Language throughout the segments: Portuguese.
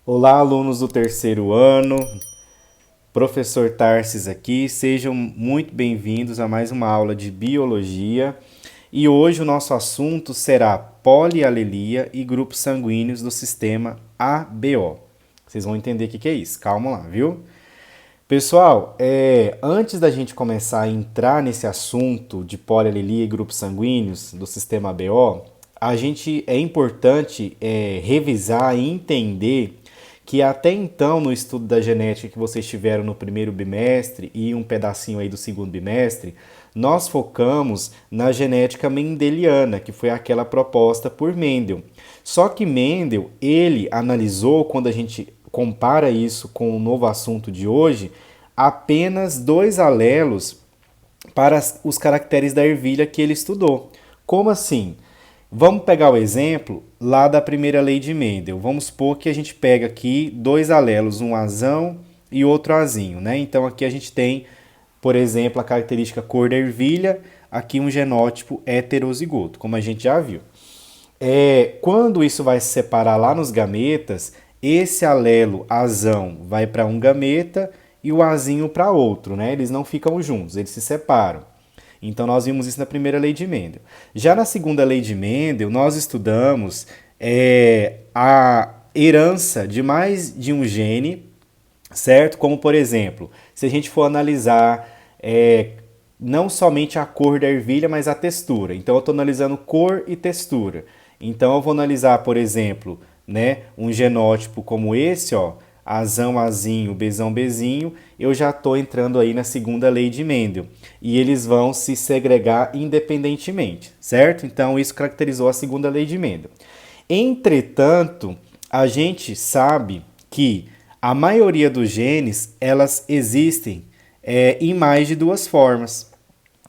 Olá, alunos do terceiro ano, professor Tarsis aqui, sejam muito bem-vindos a mais uma aula de Biologia. E hoje o nosso assunto será polialelia e grupos sanguíneos do sistema ABO. Vocês vão entender o que é isso, calma lá, viu? Pessoal, antes da gente começar a entrar nesse assunto de polialelia e grupos sanguíneos do sistema ABO, é importante revisar e entender que até então no estudo da genética que vocês tiveram no primeiro bimestre e um pedacinho aí do segundo bimestre, nós focamos na genética mendeliana, que foi aquela proposta por Mendel. Só que Mendel, ele analisou, quando a gente compara isso com o novo assunto de hoje, apenas dois alelos para os caracteres da ervilha que ele estudou. Como assim? Vamos pegar o exemplo lá da primeira lei de Mendel. Vamos supor que a gente pega aqui dois alelos, um azão e outro azinho, né? Então aqui a gente tem, por exemplo, a característica cor da ervilha, aqui um genótipo heterozigoto, como a gente já viu. Quando isso vai se separar lá nos gametas, esse alelo azão vai para um gameta e o azinho para outro, né? Eles não ficam juntos, eles se separam. Então nós vimos isso na primeira lei de Mendel. Já na segunda lei de Mendel, nós estudamos a herança de mais de um gene, certo? Como, por exemplo, se a gente for analisar não somente a cor da ervilha, mas a textura. Então eu estou analisando cor e textura. Então eu vou analisar, por exemplo, né, um genótipo como esse, ó, azão, azinho, bezão, bezinho, eu já estou entrando aí na segunda lei de Mendel. E eles vão se segregar independentemente, certo? Então isso caracterizou a segunda lei de Mendel. Entretanto, a gente sabe que a maioria dos genes, elas existem em mais de duas formas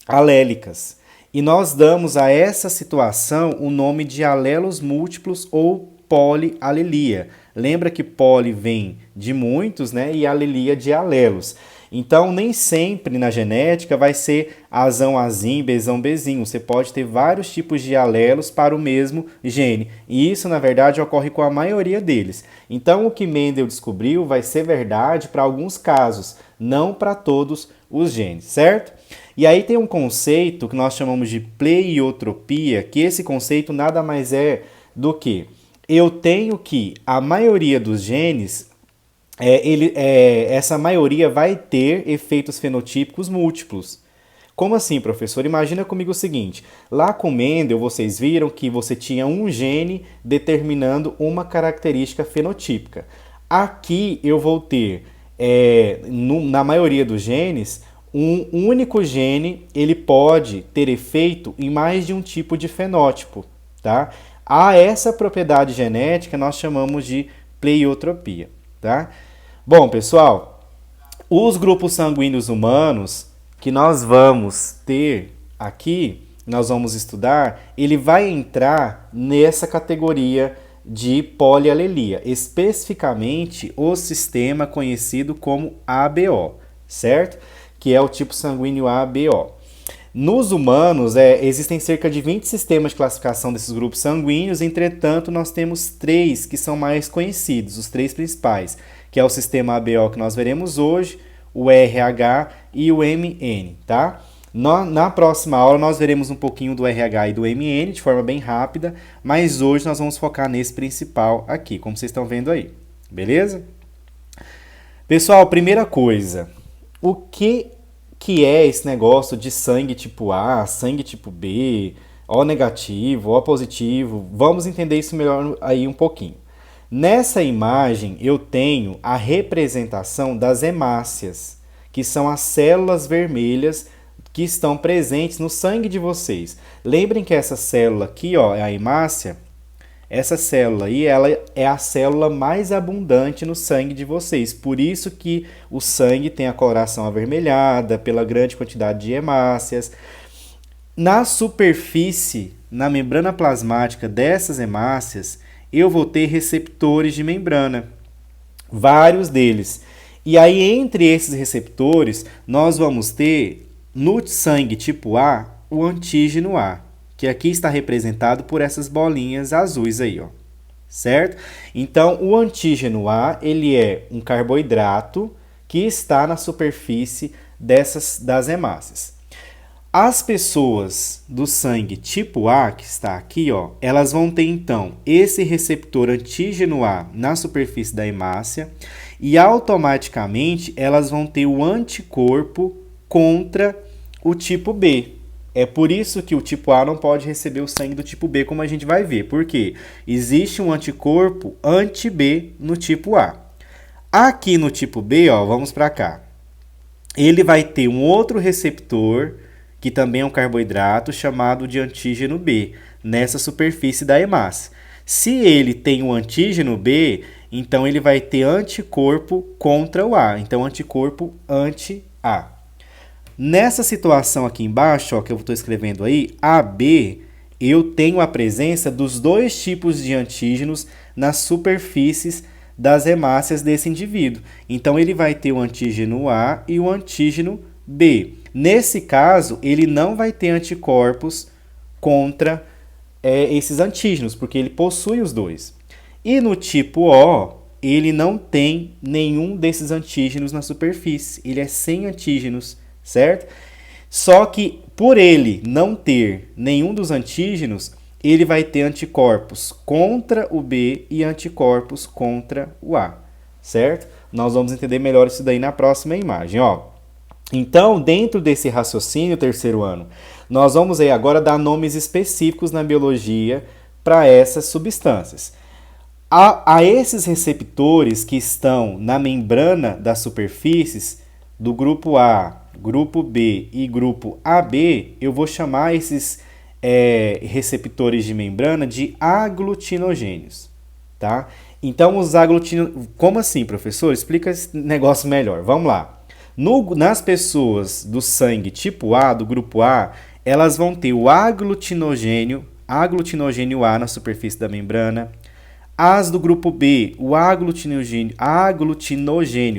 alélicas. E nós damos a essa situação o nome de alelos múltiplos ou polialelia. Lembra que poli vem de muitos, né? E alelia de alelos. Então, nem sempre na genética vai ser azão, azinho, bezão, bezinho. Você pode ter vários tipos de alelos para o mesmo gene. E isso, na verdade, ocorre com a maioria deles. Então, o que Mendel descobriu vai ser verdade para alguns casos, não para todos os genes, certo? E aí tem um conceito que nós chamamos de pleiotropia, que esse conceito nada mais é do que eu tenho que a maioria dos genes, essa maioria vai ter efeitos fenotípicos múltiplos. Como assim, professor? Imagina comigo o seguinte, lá com Mendel vocês viram que você tinha um gene determinando uma característica fenotípica. Aqui eu vou ter, na maioria dos genes, um único gene ele pode ter efeito em mais de um tipo de fenótipo, tá? A essa propriedade genética nós chamamos de pleiotropia, tá? Bom, pessoal, os grupos sanguíneos humanos que nós vamos ter aqui, nós vamos estudar, ele vai entrar nessa categoria de polialelia, especificamente o sistema conhecido como ABO, certo? Que é o tipo sanguíneo ABO. Nos humanos, existem cerca de 20 sistemas de classificação desses grupos sanguíneos, entretanto, nós temos três que são mais conhecidos, os três principais, que é o sistema ABO que nós veremos hoje, o RH e o MN, tá? Na próxima aula nós veremos um pouquinho do RH e do MN de forma bem rápida, mas hoje nós vamos focar nesse principal aqui, como vocês estão vendo aí, beleza? Pessoal, primeira coisa, o que é esse negócio de sangue tipo A, sangue tipo B, O negativo, O positivo? Vamos entender isso melhor aí um pouquinho. Nessa imagem eu tenho a representação das hemácias, que são as células vermelhas que estão presentes no sangue de vocês. Lembrem que essa célula aqui, ó, é a hemácia. Essa célula aí, ela é a célula mais abundante no sangue de vocês. Por isso que o sangue tem a coloração avermelhada, pela grande quantidade de hemácias. Na superfície, na membrana plasmática dessas hemácias, eu vou ter receptores de membrana. Vários deles. E aí, entre esses receptores, nós vamos ter, no sangue tipo A, o antígeno A, que aqui está representado por essas bolinhas azuis aí, ó. certo? Então, o antígeno A, ele é um carboidrato que está na superfície das hemácias. As pessoas do sangue tipo A, que está aqui, ó, elas vão ter então esse receptor antígeno A na superfície da hemácia e automaticamente elas vão ter o anticorpo contra o tipo B. É por isso que o tipo A não pode receber o sangue do tipo B, como a gente vai ver. Por quê? Existe um anticorpo anti-B no tipo A. Aqui no tipo B, ó, vamos para cá. Ele vai ter um outro receptor, que também é um carboidrato, chamado de antígeno B, nessa superfície da hemácia. Se ele tem o antígeno B, então ele vai ter anticorpo contra o A. Então, anticorpo anti-A. Nessa situação aqui embaixo, ó, que eu estou escrevendo aí, AB, eu tenho a presença dos dois tipos de antígenos nas superfícies das hemácias desse indivíduo. Então, ele vai ter o antígeno A e o antígeno B. Nesse caso, ele não vai ter anticorpos contra esses antígenos, porque ele possui os dois. E no tipo O, ele não tem nenhum desses antígenos na superfície. Ele é sem antígenos, certo? Só que por ele não ter nenhum dos antígenos, ele vai ter anticorpos contra o B e anticorpos contra o A, certo? Nós vamos entender melhor isso daí na próxima imagem, ó. Então, dentro desse raciocínio terceiro ano, nós vamos aí agora dar nomes específicos na biologia para essas substâncias. A esses receptores que estão na membrana das superfícies do grupo A, grupo B e grupo AB, eu vou chamar esses receptores de membrana de aglutinogênios, tá? Então, os aglutinogênios... Como assim, professor? Explica esse negócio melhor. Vamos lá. Nas pessoas do sangue tipo A, do grupo A, elas vão ter o aglutinogênio A na superfície da membrana. As do grupo B, o aglutinogênio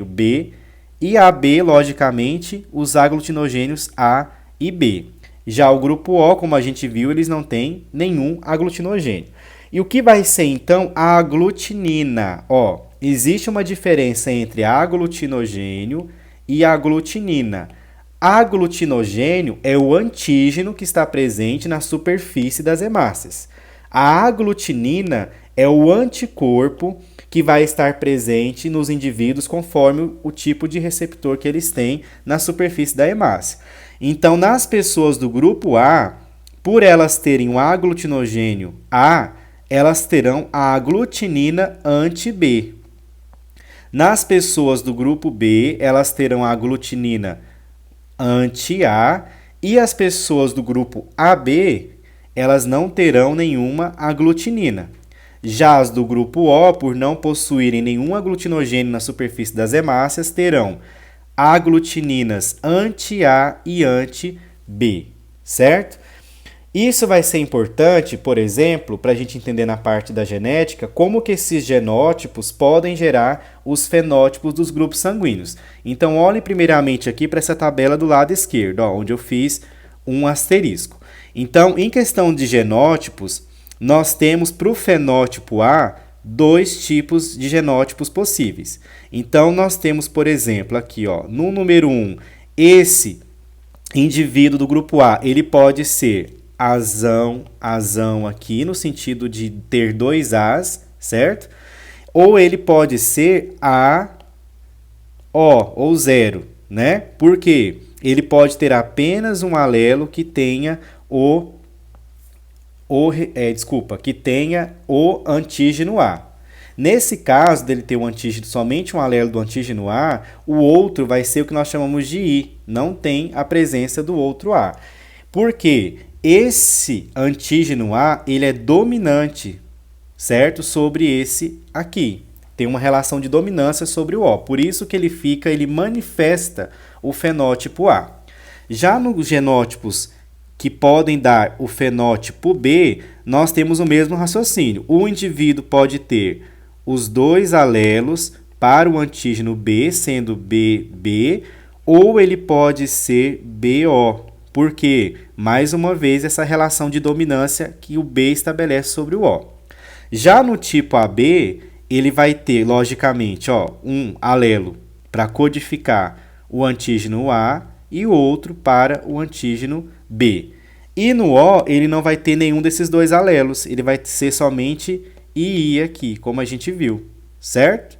B, e AB, logicamente, os aglutinogênios A e B. Já o grupo O, como a gente viu, eles não têm nenhum aglutinogênio. E o que vai ser, então, a aglutinina? Ó, existe uma diferença entre aglutinogênio e aglutinina. Aglutinogênio é o antígeno que está presente na superfície das hemácias. A aglutinina é o anticorpo que vai estar presente nos indivíduos conforme o tipo de receptor que eles têm na superfície da hemácia. Então, nas pessoas do grupo A, por elas terem o aglutinogênio A, elas terão a aglutinina anti-B. Nas pessoas do grupo B, elas terão a aglutinina anti-A, e as pessoas do grupo AB, elas não terão nenhuma aglutinina. Já as do grupo O, por não possuírem nenhum aglutinogênio na superfície das hemácias, terão aglutininas anti-A e anti-B, certo? Isso vai ser importante, por exemplo, para a gente entender na parte da genética, como que esses genótipos podem gerar os fenótipos dos grupos sanguíneos. Então, olhe primeiramente aqui para essa tabela do lado esquerdo, ó, onde eu fiz um asterisco. Então, em questão de genótipos, nós temos para o fenótipo A dois tipos de genótipos possíveis. Então, nós temos, por exemplo, aqui, ó, no número 1, esse indivíduo do grupo A, ele pode ser azão aqui, no sentido de ter dois As, certo? Ou ele pode ser A, O, ou zero, né? Por quê? Ele pode ter apenas um alelo que tenha que tenha o antígeno A. Nesse caso dele ter um antígeno, somente um alelo do antígeno A, o outro vai ser o que nós chamamos de I, não tem a presença do outro A. Por quê? Esse antígeno A, ele é dominante, certo? Sobre esse aqui. Tem uma relação de dominância sobre o O. Por isso que ele manifesta o fenótipo A. Já nos genótipos que podem dar o fenótipo B, nós temos o mesmo raciocínio. O indivíduo pode ter os dois alelos para o antígeno B, sendo BB, ou ele pode ser BO. Por quê? Mais uma vez, essa relação de dominância que o B estabelece sobre o O. Já no tipo AB, ele vai ter, logicamente, ó, um alelo para codificar o antígeno A e o outro para o antígeno B. E no O, ele não vai ter nenhum desses dois alelos, ele vai ser somente II aqui, como a gente viu, certo?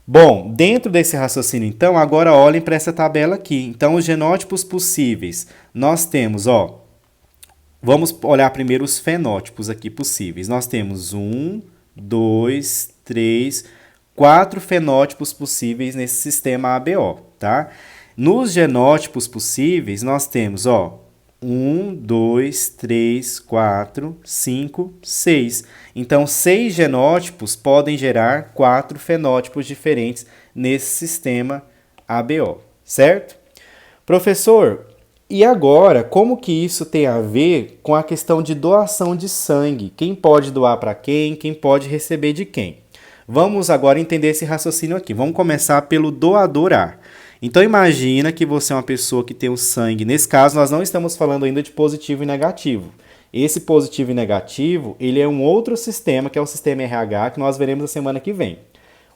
Bom, dentro desse raciocínio, então, agora olhem para essa tabela aqui. Então, os genótipos possíveis, nós temos, ó, vamos olhar primeiro os fenótipos aqui possíveis. Nós temos 1, 2, 3, 4 fenótipos possíveis nesse sistema ABO, tá? Nos genótipos possíveis, nós temos, ó, 1, 2, 3, 4, 5, 6. Então, 6 genótipos podem gerar 4 fenótipos diferentes nesse sistema ABO, certo? Professor, e agora, como que isso tem a ver com a questão de doação de sangue? Quem pode doar para quem? Quem pode receber de quem? Vamos agora entender esse raciocínio aqui. Vamos começar pelo doador A. Então imagina que você é uma pessoa que tem o sangue. Nesse caso, nós não estamos falando ainda de positivo e negativo. Esse positivo e negativo, ele é um outro sistema, que é o sistema RH, que nós veremos na semana que vem.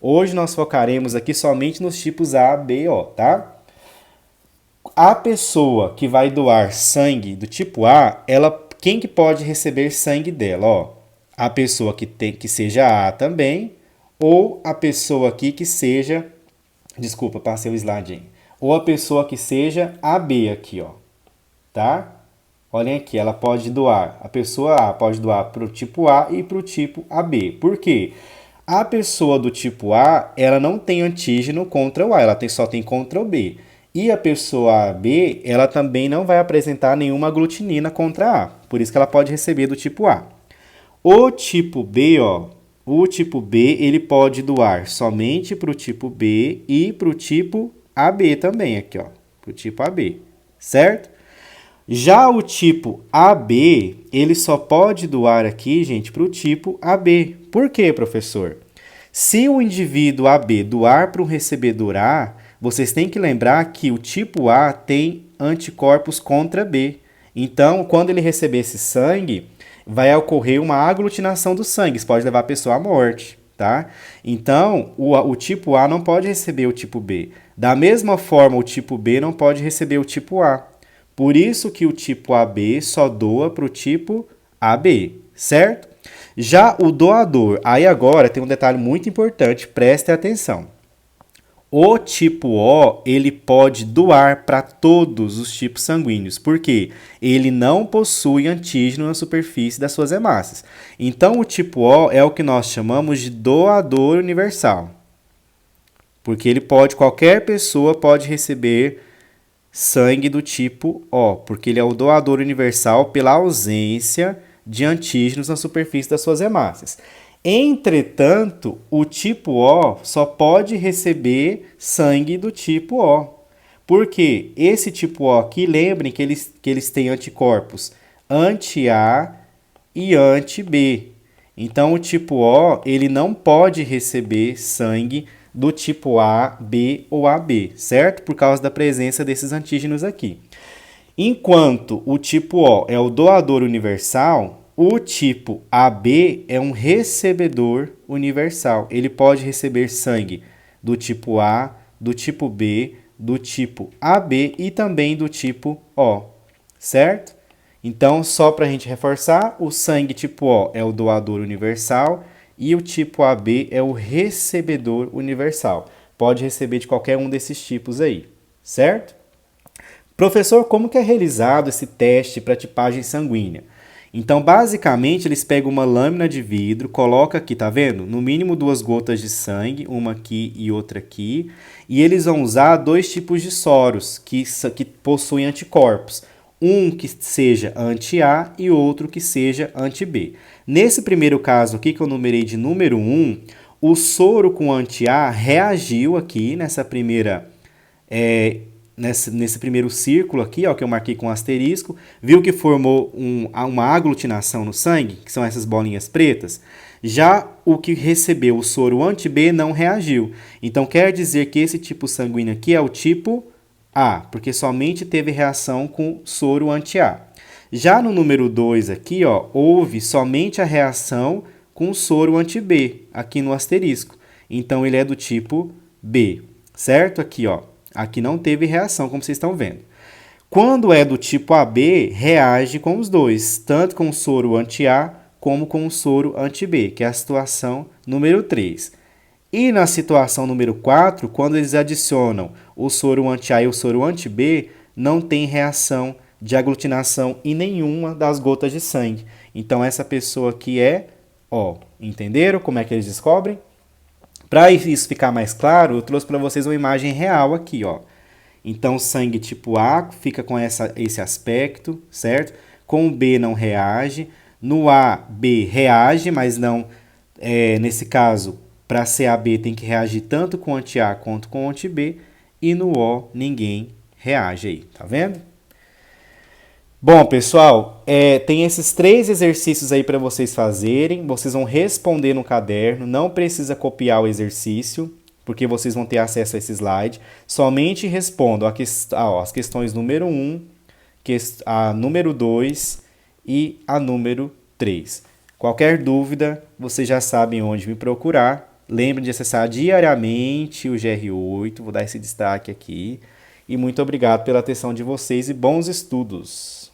Hoje nós focaremos aqui somente nos tipos A, B e O, tá? A pessoa que vai doar sangue do tipo A, quem que pode receber sangue dela? Ó, a pessoa que seja A também, ou a pessoa aqui que seja... Desculpa, passei o slide aí. Ou a pessoa que seja AB aqui, ó. Tá? Olhem aqui, ela pode doar. A pessoa A pode doar para o tipo A e para o tipo AB. Por quê? A pessoa do tipo A, ela não tem antígeno contra o A, ela só tem contra o B. E a pessoa AB, ela também não vai apresentar nenhuma aglutinina contra A. Por isso que ela pode receber do tipo A. O tipo B, ó, o tipo B, ele pode doar somente para o tipo B e para o tipo AB também, aqui, ó, para o tipo AB, certo? Já o tipo AB, ele só pode doar aqui, gente, para o tipo AB. Por quê, professor? Se o indivíduo AB doar para o recebedor A, vocês têm que lembrar que o tipo A tem anticorpos contra B. Então, quando ele receber esse sangue, vai ocorrer uma aglutinação do sangue, isso pode levar a pessoa à morte, tá? Então, o tipo A não pode receber o tipo B. Da mesma forma, o tipo B não pode receber o tipo A. Por isso que o tipo AB só doa para o tipo AB, certo? Já o doador, aí agora tem um detalhe muito importante, preste atenção. O tipo O, ele pode doar para todos os tipos sanguíneos, porque ele não possui antígeno na superfície das suas hemácias. Então, o tipo O é o que nós chamamos de doador universal. Porque qualquer pessoa pode receber sangue do tipo O, porque ele é o doador universal pela ausência de antígenos na superfície das suas hemácias. Entretanto, o tipo O só pode receber sangue do tipo O. Porque esse tipo O aqui, lembrem que eles têm anticorpos anti-A e anti-B. Então, o tipo O, ele não pode receber sangue do tipo A, B ou AB, certo? Por causa da presença desses antígenos aqui. Enquanto o tipo O é o doador universal, o tipo AB é um recebedor universal. Ele pode receber sangue do tipo A, do tipo B, do tipo AB e também do tipo O, certo? Então, só para a gente reforçar, o sangue tipo O é o doador universal e o tipo AB é o recebedor universal. Pode receber de qualquer um desses tipos aí, certo? Professor, como que é realizado esse teste para tipagem sanguínea? Então, basicamente, eles pegam uma lâmina de vidro, colocam aqui, tá vendo? No mínimo 2 gotas de sangue, uma aqui e outra aqui. E eles vão usar 2 tipos de soros que possuem anticorpos. Um que seja anti-A e outro que seja anti-B. Nesse primeiro caso aqui, que eu numerei de número 1, o soro com anti-A reagiu aqui nessa primeira... Nesse primeiro círculo aqui, ó, que eu marquei com um asterisco, viu que formou uma aglutinação no sangue, que são essas bolinhas pretas. Já o que recebeu o soro anti-B não reagiu. Então, quer dizer que esse tipo sanguíneo aqui é o tipo A, porque somente teve reação com soro anti-A. Já no número 2 aqui, ó, houve somente a reação com soro anti-B, aqui no asterisco. Então, ele é do tipo B, certo? Aqui, ó. Aqui não teve reação, como vocês estão vendo. Quando é do tipo AB, reage com os dois, tanto com o soro anti-A como com o soro anti-B, que é a situação número 3. E na situação número 4, quando eles adicionam o soro anti-A e o soro anti-B, não tem reação de aglutinação em nenhuma das gotas de sangue. Então, essa pessoa aqui é O. Entenderam como é que eles descobrem? Para isso ficar mais claro, eu trouxe para vocês uma imagem real aqui, ó. Então, sangue tipo A fica com esse aspecto, certo? Com o B não reage. No A, B reage, mas não, nesse caso, para CAB tem que reagir tanto com anti-A quanto com anti-B. E no O, ninguém reage aí, tá vendo? Bom, pessoal, tem esses 3 exercícios aí para vocês fazerem. Vocês vão responder no caderno, não precisa copiar o exercício, porque vocês vão ter acesso a esse slide. Somente respondam as questões número 1, a número 2 e a número 3. Qualquer dúvida, vocês já sabem onde me procurar. Lembrem de acessar diariamente o GR8, vou dar esse destaque aqui. E muito obrigado pela atenção de vocês e bons estudos!